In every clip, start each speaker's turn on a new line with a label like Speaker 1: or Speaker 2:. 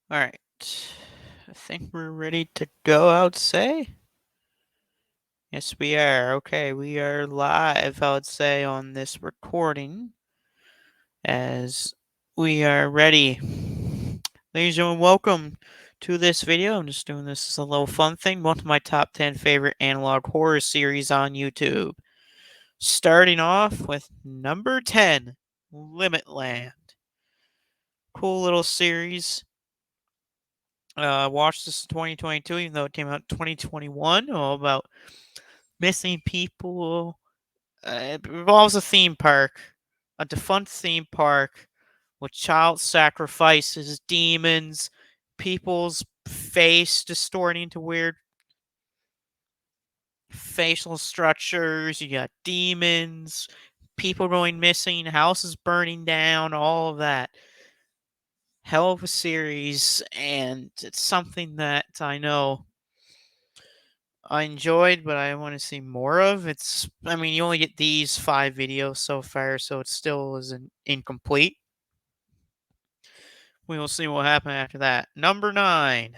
Speaker 1: All right. I think we're ready to go, I would say. Yes, we are. Okay, we are live, I would say, on this recording as we are ready. Ladies and gentlemen, welcome to this video. I'm just doing this as a little fun thing. One of my top 10 favorite analog horror series on YouTube. Starting off with number 10, Limitland. Cool little series. Watched this in 2022, even though it came out in 2021. All about missing people. It involves a theme park, a defunct theme park with child sacrifices, demons, people's face distorting into weird facial structures. You got demons, people going missing, houses burning down, all of that. Hell of a series, and it's something that I know I enjoyed, but I want to see more of. I mean, you only get these 5 videos so far, so it still isn't incomplete. We will see what happens after that. Number 9,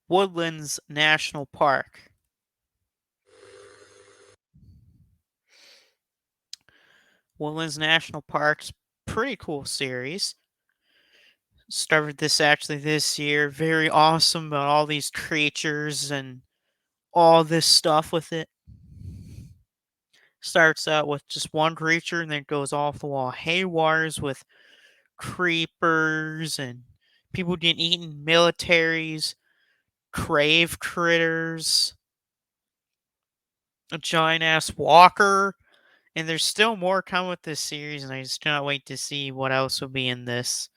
Speaker 1: Woodlands National Park. Woodlands National Park's pretty cool series. Started this actually this year. Very awesome about all these creatures and all this stuff with it. Starts out with just one creature and then goes off the wall haywires with creepers and people getting eaten, militaries, crave critters, a giant ass walker, and there's still more coming with this series, and I just cannot wait to see what else will be in this.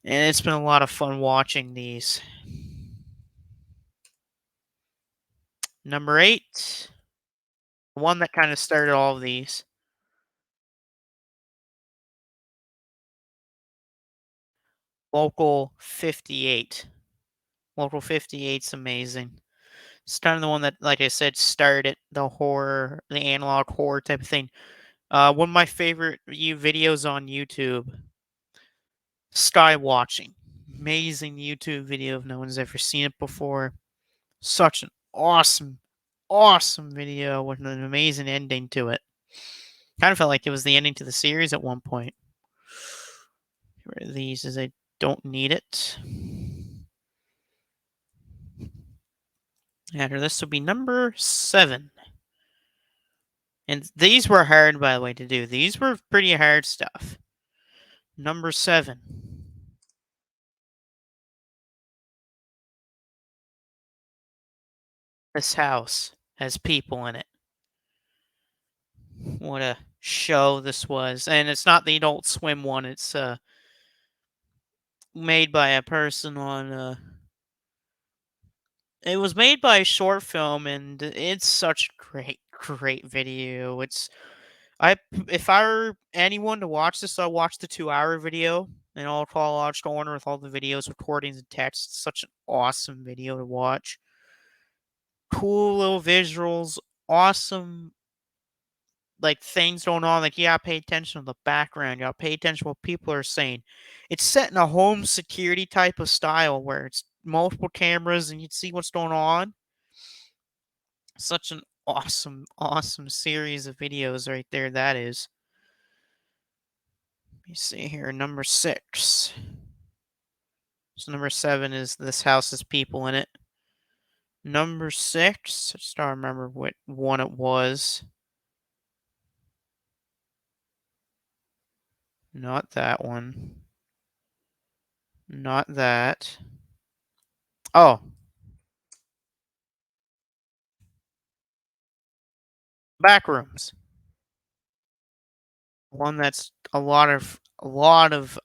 Speaker 1: And it's been a lot of fun watching these. Number 8, the one that kind of started all of these. Local 58. Local 58's amazing. It's kind of the one that, like I said, started the horror, the analog horror type of thing. One of my favorite videos on YouTube, sky watching. Amazing YouTube video if no one's ever seen it before. Such an awesome, awesome video with an amazing ending to it. Kind of felt like it was the ending to the series at one point. Get rid of these as I don't need it. After this will be number 7. And these were hard, by the way, to do. These were pretty hard stuff. Number 7. This house has people in it. What a show this was. And it's not the Adult Swim one. It's made by a person on it was made by a short film, and it's such a great video. I if I were anyone to watch this, I'll watch the 2-hour video in all chronological order with all the videos, recordings, and text. It's such an awesome video to watch. Cool little visuals, awesome like things going on. Like you gotta pay attention to the background. You gotta pay attention to what people are saying. It's set in a home security type of style where it's multiple cameras and you see what's going on. Such an awesome, awesome series of videos right there. That is. Let me see here. Number 6. So number 7 is this house has people in it. Number 6. I just don't remember what one it was. Not that one. Not that. Oh, Backrooms. One that's a lot of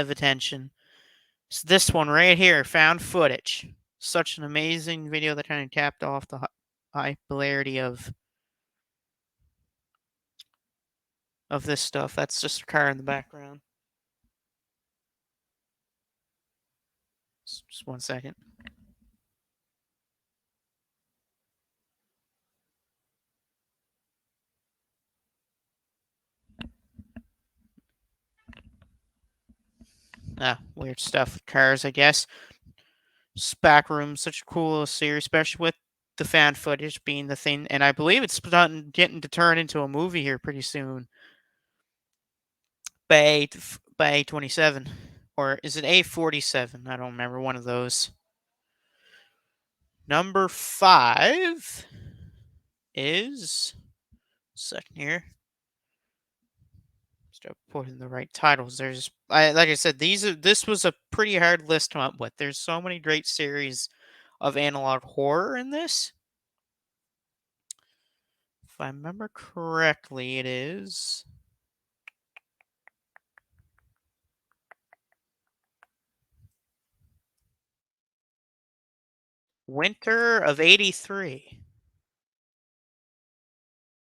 Speaker 1: attention. It's this one right here, found footage. Such an amazing video that kind of capped off the high hilarity of this stuff. That's just a car in the background. Just 1 second. Weird stuff with cars, I guess. Backroom, such a cool little series, especially with the fan footage being the thing. And I believe it's getting to turn into a movie here pretty soon. By A27. Or is it A47? I don't remember. One of those. Number 5 is. Second here. Start putting the right titles. Like I said, this was a pretty hard list to come up with. There's so many great series of analog horror in this. If I remember correctly, it is Winter of '83.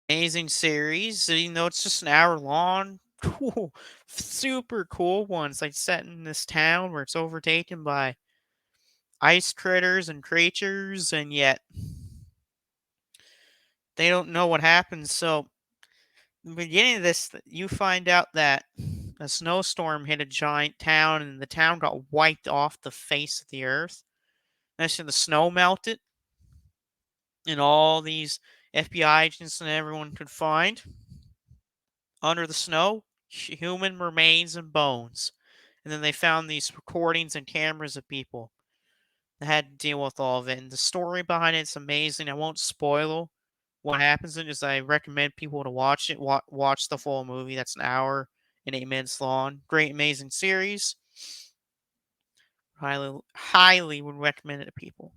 Speaker 1: Amazing series. Even though it's just an hour long, cool, super cool one. It's like set in this town where it's overtaken by ice critters and creatures, and yet they don't know what happens. So, in the beginning of this, you find out that a snowstorm hit a giant town, and the town got wiped off the face of the earth. That's when the snow melted, and all these FBI agents and everyone could find under the snow human remains and bones. And then they found these recordings and cameras of people that had to deal with all of it. And the story behind it's amazing. I won't spoil what happens in it, is I recommend people to watch it. Watch the full movie. That's an hour and 8 minutes long. Great, amazing series. Highly would recommend it to people.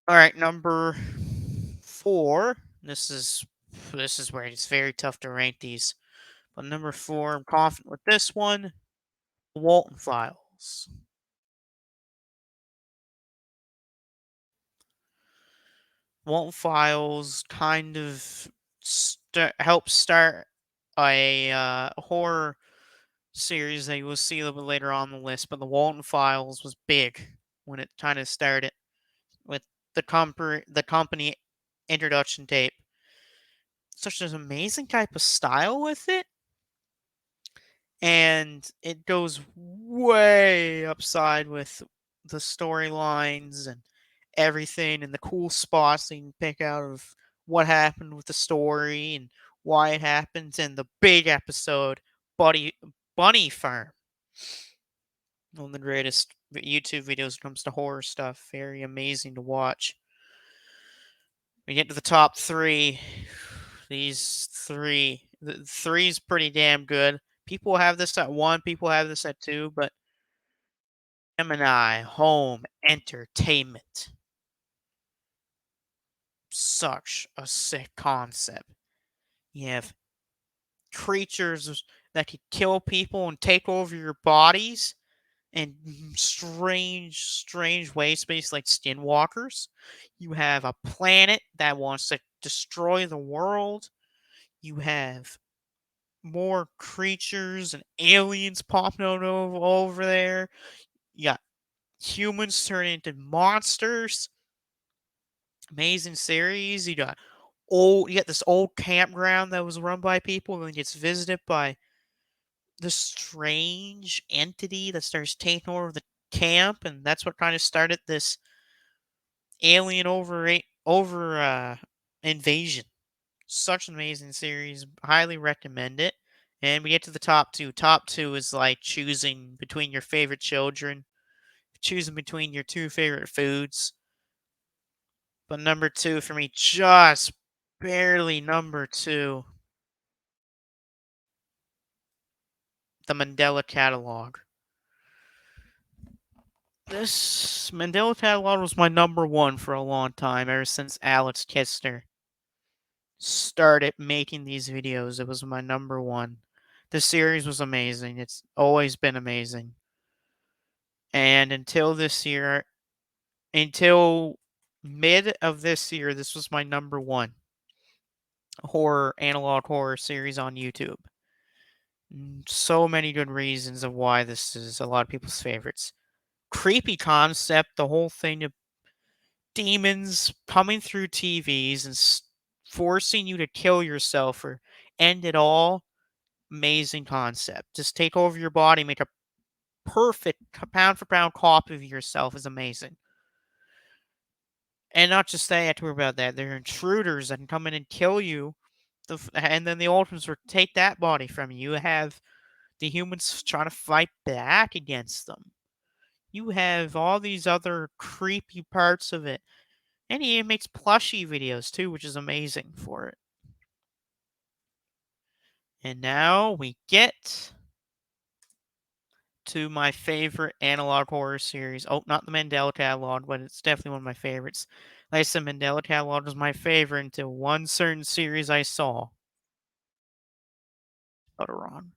Speaker 1: All right, number 4. This is where it's very tough to rank these. But number 4, I'm confident with this one. Walton Files. Walton Files kind of helped start a horror series that you will see a little bit later on the list. But the Walton Files was big when it kind of started with the company introduction tape. Such an amazing type of style with it, and it goes way upside with the storylines and everything and the cool spots that you can pick out of what happened with the story and why it happens, and the big episode, Buddy Bunny Farm. One of the greatest YouTube videos when it comes to horror stuff. Very amazing to watch. We get to the top 3. These 3. The 3's pretty damn good. People have this at 1, people have this at 2, but Gemini Home Entertainment. Such a sick concept. You have creatures that can kill people and take over your bodies in strange ways, based like skinwalkers. You have a planet that wants to destroy the world. You have more creatures and aliens popping out over there. You got humans turning into monsters. Amazing series. You got this old campground that was run by people and then gets visited by this strange entity that starts taking over the camp, and that's what kind of started this alien over invasion. Such an amazing series. Highly recommend it. And we get to the top 2. Top 2 is like choosing between your favorite children, choosing between your 2 favorite foods. But number 2 for me, just barely number 2, the Mandela Catalog. This Mandela Catalog was my number 1 for a long time, ever since Alex Kistner started making these videos. It was my number 1. The series was amazing. It's always been amazing. And until mid of this year, this was my number 1 analog horror series on YouTube. So many good reasons of why this is a lot of people's favorites. Creepy concept, the whole thing of demons coming through TVs and forcing you to kill yourself or end it all. amazing concept. Just take over your body, make a perfect pound for pound copy of yourself is amazing. And not just that, you have to worry about that. They're intruders that can come in and kill you. And then the Ultimates will take that body from you. You have the humans trying to fight back against them. You have all these other creepy parts of it. And he makes plushie videos too, which is amazing for it. And now we get to my favorite analog horror series. Oh, not the Mandela Catalog, but it's definitely one of my favorites. Like I said, Mandela Catalog was my favorite until one certain series I saw. Later on.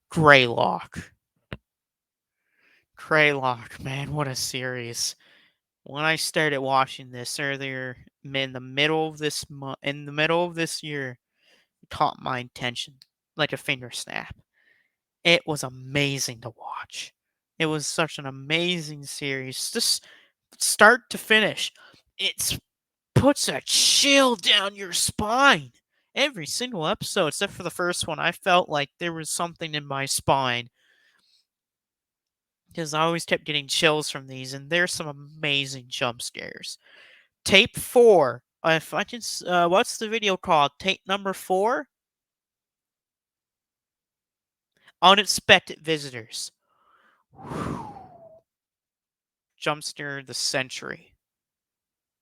Speaker 1: Greylock. Greylock, man, what a series. When I started watching this earlier in the middle of this month, in the middle of this year, it caught my attention like a finger snap. It was amazing to watch. It was such an amazing series, just start to finish. It puts a chill down your spine. Every single episode, except for the first one, I felt like there was something in my spine because I always kept getting chills from these, and there's some amazing jump scares. Tape 4. If I can, what's the video called? Tape number 4? Unexpected visitors. Whew. Jump scare of the century.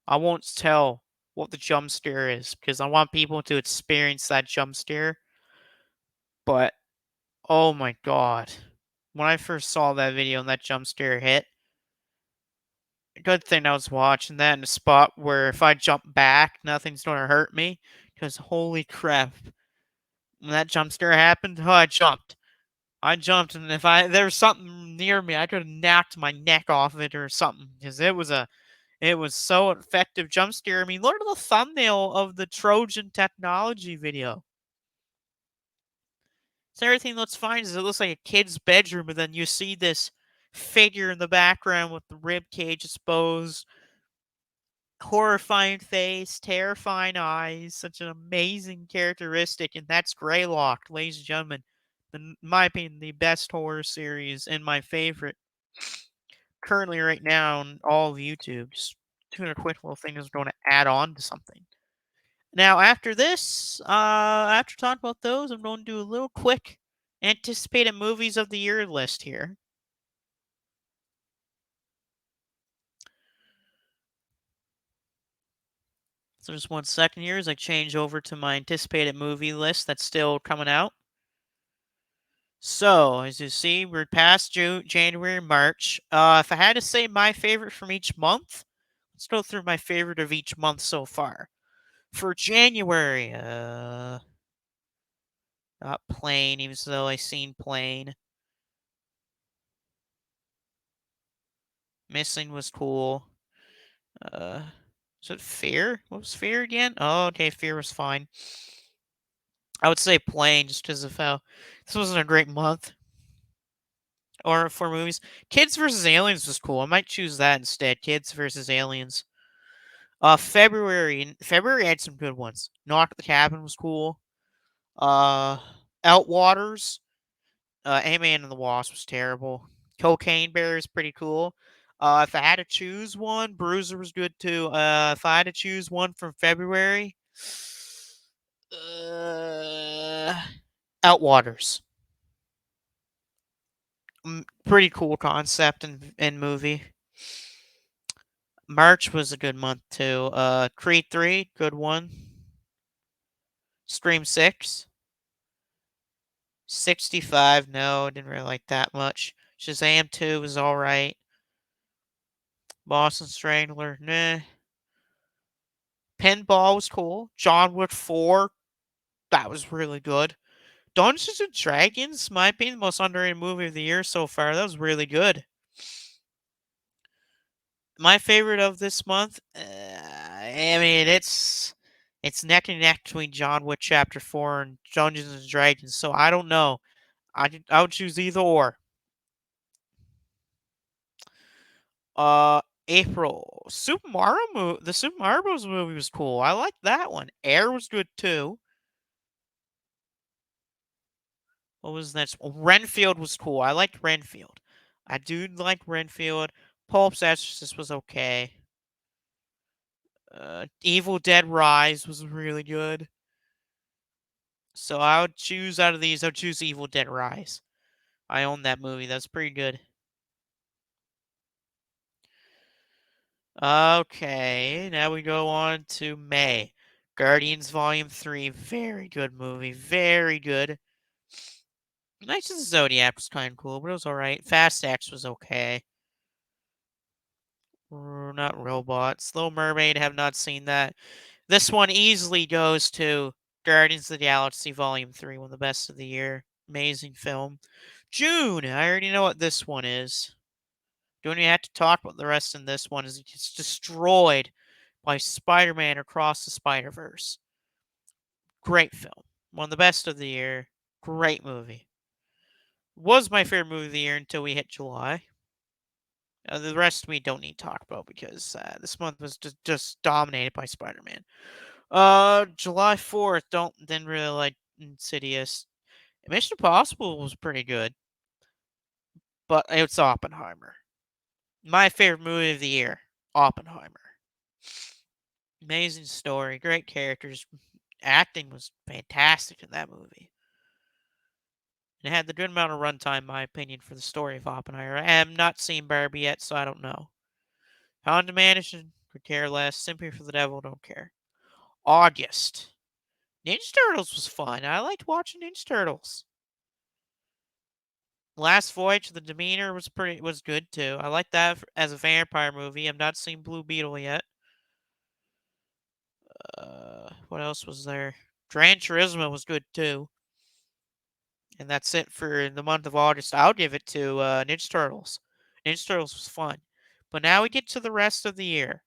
Speaker 1: I won't tell what the jump scare is because I want people to experience that jump scare. But oh my god. When I first saw that video and that jump scare hit, good thing I was watching that in a spot where if I jump back, nothing's gonna hurt me. Because holy crap. When that jump scare happened, oh, I jumped. I jumped, and if there was something near me, I could have knocked my neck off it or something. Because it was so effective jump scare. I mean, look at the thumbnail of the Trojan technology video. So everything looks fine. It looks like a kid's bedroom, and then you see this figure in the background with the rib cage exposed, horrifying face, terrifying eyes, such an amazing characteristic, and that's Greylock, ladies and gentlemen. In my opinion, the best horror series and my favorite currently right now on all of YouTube. Just doing a quick little thing is going to add on to something. Now, after this, after talking about those, I'm going to do a little quick anticipated movies of the year list here. So just 1 second here as I change over to my anticipated movie list that's still coming out. So, as you see, we're past June, January, March. If I had to say my favorite from each month, let's go through my favorite of each month so far. For January, not Plane, even though I seen Plane. Missing was cool. Is it Fear? What was Fear again? Oh, okay, Fear was fine. I would say Plane just because of how this wasn't a great month. Or for movies. Kids versus Aliens was cool. I might choose that instead. Kids versus Aliens. February had some good ones. Knock at the Cabin was cool. Outwaters. Ant-Man and the Wasp was terrible. Cocaine Bear is pretty cool. If I had to choose one, Bruiser was good too. If I had to choose one from February, uh, Outwaters. Pretty cool concept and movie. March was a good month too. Creed 3, good one. Scream 6. 65, no, didn't really like that much. Shazam 2 was alright. Boston Strangler, nah. Pinball was cool. John Wick 4, that was really good. Dungeons and Dragons might be the most underrated movie of the year so far. That was really good. My favorite of this month, I mean, it's neck and neck between John Wick Chapter 4 and Dungeons and Dragons, so I don't know. I would choose either or. April. The Super Mario Bros. Movie was cool. I liked that one. Air was good too. What was next? Oh, Renfield was cool. I liked Renfield. I do like Renfield. Pulp's Exorcist was okay. Evil Dead Rise was really good. So I would choose out of these. I would choose Evil Dead Rise. I own that movie. That's pretty good. Okay, now we go on to May. Guardians Volume 3, very good movie, very good. Knights of the Zodiac was kind of cool, but it was alright. Fast X was okay. Not Robots. Little Mermaid, have not seen that. This one easily goes to Guardians of the Galaxy Volume 3, one of the best of the year. Amazing film. June, I already know what this one is. Don't even have to talk about the rest in this one. Is it gets destroyed by Spider-Man Across the Spider-Verse. Great film. One of the best of the year. Great movie. Was my favorite movie of the year until we hit July. The rest we don't need to talk about because this month was just dominated by Spider-Man. July 4th, didn't really like Insidious. Mission Impossible was pretty good, but it's Oppenheimer. My favorite movie of the year, Oppenheimer. Amazing story, great characters, acting was fantastic in that movie. It had the good amount of runtime, in my opinion, for the story of Oppenheimer. I have not seen Barbie yet, so I don't know. How to manage could care less. Sympathy for the Devil, don't care. August. Ninja Turtles was fun. I liked watching Ninja Turtles. Last Voyage of the Demeanor was good too. I like that as a vampire movie. I've not seen Blue Beetle yet. What else was there? Gran Turismo was good too. And that's it for the month of August. I'll give it to Ninja Turtles. Ninja Turtles was fun. But now we get to the rest of the year.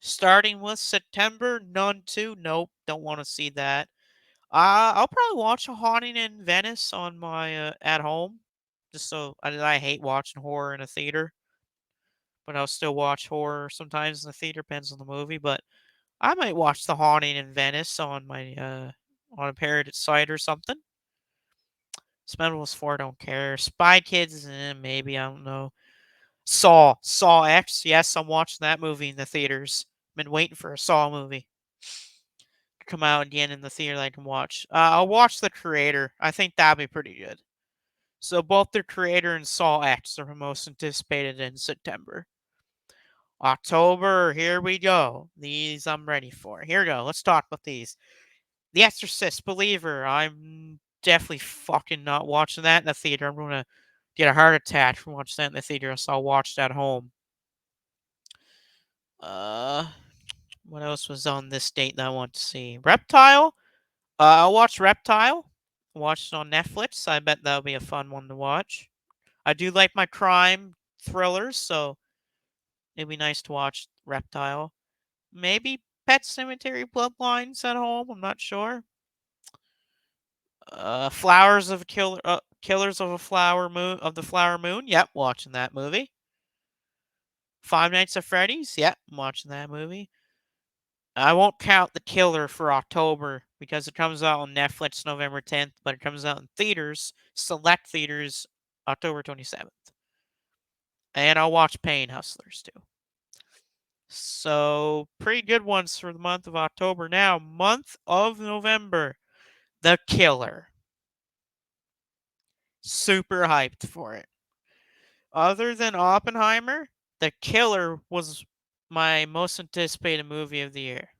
Speaker 1: Starting with September, Nun 2. Nope, don't want to see that. I'll probably watch A Haunting in Venice on my at home. Just so I hate watching horror in a theater. But I'll still watch horror sometimes in the theater, depends on the movie. But I might watch The Haunting in Venice on my on a pirated site or something. Expendables 4, don't care. Spy Kids, maybe, I don't know. Saw X, yes, I'm watching that movie in the theaters. Been waiting for a Saw movie to come out again in the theater that I can watch. I'll watch The Creator. I think that'd be pretty good. So both The Creator and Saw X are most anticipated in September. October, here we go. These I'm ready for. Here we go. Let's talk about these. The Exorcist, Believer. I'm definitely fucking not watching that in the theater. I'm gonna get a heart attack from watching that in the theater, so I'll watch that at home. Uh, what else was on this date that I want to see? Reptile. I'll watch Reptile. Watch it on Netflix. I bet that'll be a fun one to watch. I do like my crime thrillers, so it'd be nice to watch Reptile. Maybe Pet Cemetery Bloodlines at home. I'm not sure. Flowers of Killer, Killers of a Flower Moon of the Flower Moon. Yep, watching that movie. Five Nights at Freddy's. Yep, I'm watching that movie. I won't count The Killer for October because it comes out on Netflix November 10th, but it comes out in theaters, select theaters, October 27th. And I'll watch Pain Hustlers too. So, pretty good ones for the month of October. Now, month of November, The Killer. Super hyped for it. Other than Oppenheimer, The Killer was my most anticipated movie of the year.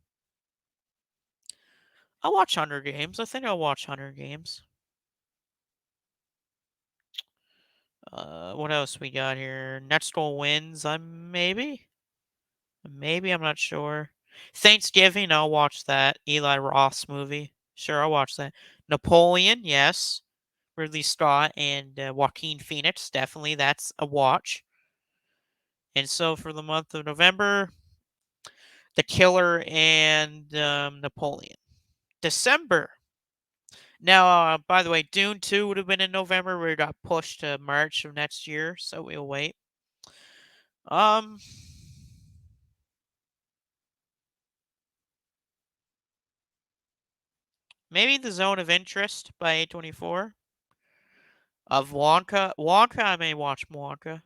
Speaker 1: I'll watch Hunger Games. I think I'll watch Hunger Games. What else we got here? Next Goal Wins. Maybe I'm not sure. Thanksgiving. I'll watch that Eli Roth movie. Sure, I'll watch that. Napoleon. Yes. Ridley Scott and Joaquin Phoenix. Definitely, that's a watch. And so for the month of November, The Killer and Napoleon. December. Now, by the way, Dune 2 would have been in November, but it got pushed to March of next year, so we'll wait. Um, maybe The Zone of Interest by A24. Of Wonka. Wonka, I may watch Wonka.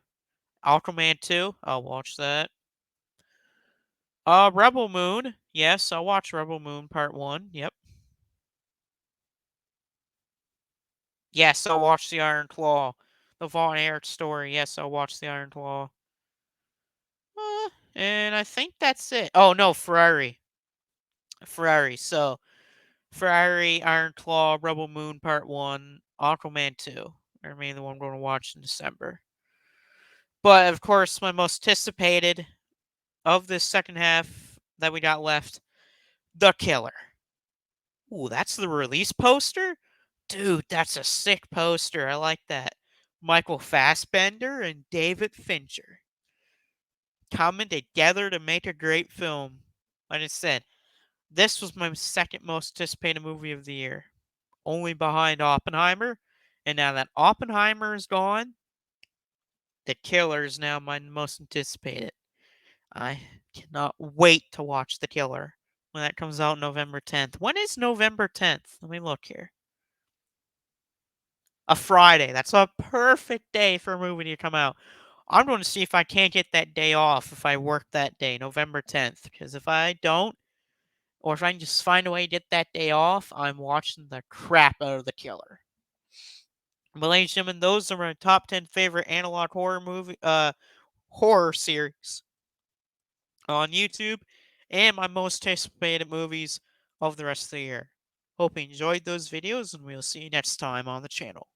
Speaker 1: Aquaman 2, I'll watch that. Rebel Moon. Yes, I'll watch Rebel Moon Part 1. Yep. Yes, I'll watch The Iron Claw. The Von Erich story. Yes, I'll watch The Iron Claw. And I think that's it. Oh, no, Ferrari. Ferrari. So, Ferrari, Iron Claw, Rebel Moon Part 1, Aquaman 2. Are mainly the one I'm going to watch in December. But, of course, my most anticipated of this second half that we got left, The Killer. Ooh, that's the release poster? Dude, that's a sick poster. I like that. Michael Fassbender and David Fincher coming together to make a great film. Like I said, this was my second most anticipated movie of the year, only behind Oppenheimer. And now that Oppenheimer is gone, The Killer is now my most anticipated. I cannot wait to watch The Killer when that comes out November 10th. When is November 10th? Let me look here. A Friday. That's a perfect day for a movie to come out. I'm going to see if I can't get that day off if I work that day, November 10th. Because if I don't, or if I can just find a way to get that day off, I'm watching the crap out of The Killer. But ladies and gentlemen, those are my top 10 favorite analog horror series on YouTube and my most anticipated movies of the rest of the year. Hope you enjoyed those videos, and we'll see you next time on the channel.